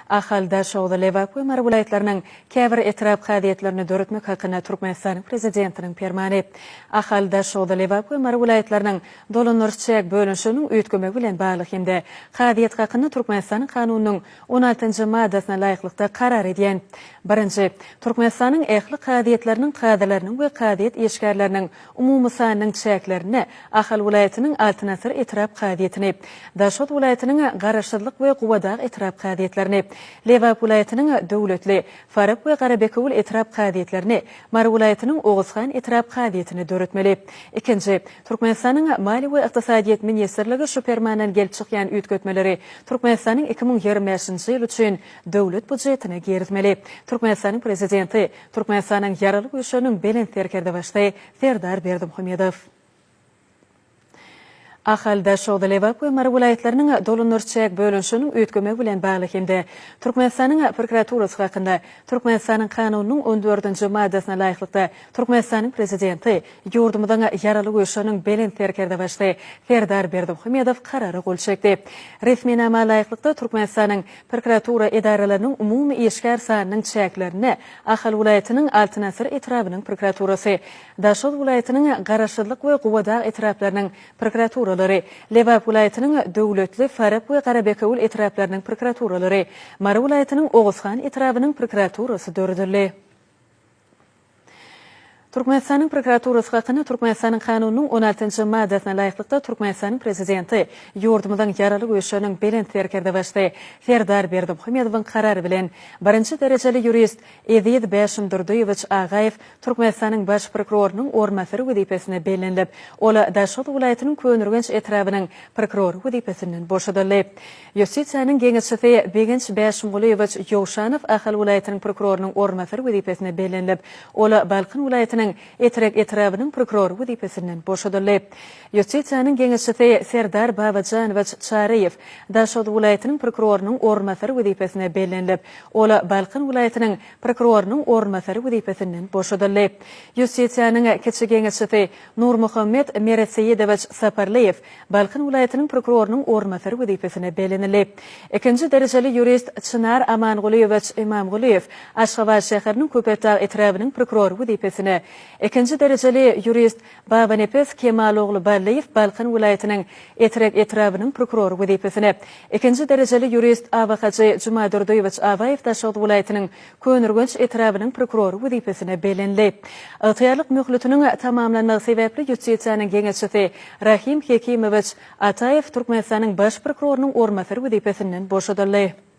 Ahalda Şoğda-Levak ve Mara vilayetlerinin käbir etirap qadiyetlerini dörütmek hakkında Türkmenistan prezidentinin permani. Ahalda Şoğda-Levak ve Mara vilayetlerinin dolanırçak bölünüşünün üytkömek bilen bağlı hemde qadiyet hakkında Türkmenistan'ın kanununun 16. maddesine layıklıkta karar ediyen. Birinci, Türkmenistan'ın ehli qadiyetlerinin qadilerinin ve qadiyet eşkarlarının umumu sanının çeklerini Ahal vilayetinin altınasır etirap qadiyetini, Daşot vilayetinin qarışırlık ve quvadaq etirap qadiyetlerini, Levak vilayetinin dövletli, Farık ve Qarabekul etirap qadiyetlerini, Mara vilayetinin Oğuzhan etirap qadiyetini dörütmeli. İkinci, Türkmenistan'ın Mali ve İqtisadiyet Ministerligi şu permanen gelip çıkyan üytkötmeleri Türkmenistan'ın 2025 yıl için dövlet budjetini geritmeli. Türkmenistan'ın prezidenti, Türkmenistan'ın yaralı güçünün belin terkerde baştay Serdar Berdimuhamedov. Ahalda Şoğda-Levak ve Mara vilayetlerinin dolanırçak bölünüşünün üytkömek bilen bağlı hemde Türkmenistan'ın prokuraturası hakkında Türkmenistan'ın kanununun 14. maddesine layıklıkta Türkmenistan'ın prezidenti yurdumuzdan yaralı güçünün belin terkerde baştay Serdar Berdimuhamedov kararı kol çekti. Resmi nama layıklıkta Türkmenistan'ın prokuratura idarelerinin umumi eşkar sanının çeklerini Ahal vilayetinin Altınasır etirabının prokuraturası, Daşot vilayetinin Qarışırlık ve Quvadaq etiraplarının prokuratura Levak vilayetinin dövletli, Farık ve Qarabekul etiraplarının prokuraturaları, Mara vilayetinin Oğuzhan etirabının prokuraturası dördürlü. Türkmenistan'ın prokuraturası hakkında Türkmenistan'ın kanununun 16. maddesine layıklıkta Türkmenistan'ın prezidenti yurdumuzdan yaralı güçünün belin terkerde baştay Serdar Berdimuhamedov'un kararı bilen birinci dereceli jurist Edid Beşim Durduyeviç Ağayev Türkmenistan'ın baş prokurorunun ornatörü vazifesine belirlenip, ola Daşot vilayetinin Könürgenç etrabının prokuror vazifesinden boşadıldı. Justisiyanın genişçisi Begenç Beşim Guliyeviç Yovşanov Ahal vilayetinin prokurorunun ornatörü vazifesine belirlenip, ola Balkın vilayetinin etirek etrabının prokuror vazifesinden boşadıldı. Justisiyanın genişçisi Serdar Babajanoviç Çareyev Daşot vilayetinin prokurorunun ornatörü vazifesine belirlenip, ola Balkın vilayetinin prokurorunun ornatörü vazifesinden boşadıldı. Justisiyanın kiçi genişçisi Nurmuhammed Mereseyedoviç Saparlayev Balkın vilayetinin prokurorunun ornatörü vazifesine belirlenildi. İkinci dereceli jurist Çınar Amanguliyeviç İmamguliyev Aşgabat şehrinin Köpetdağ etrabının prokuror vazifesine, ikinci dereceli jurist Babanepes Kemaloğlu Ballayev Balkın vilayetinin etirek etrabının prokuror vazifesine, ikinci dereceli jurist Avakacı Cuma Durduyeviç Avayev Daşot vilayetinin Könürgenç etrabının prokuror vazifesine belirlenildi. Altıyarlık mühletinin tamamlanması sebeple Justisiyanın genişçisi Rahim Hekimoviç Atayev Türkmenistan'ın baş prokurorunun ornatörü vazifesinden boşadıldı.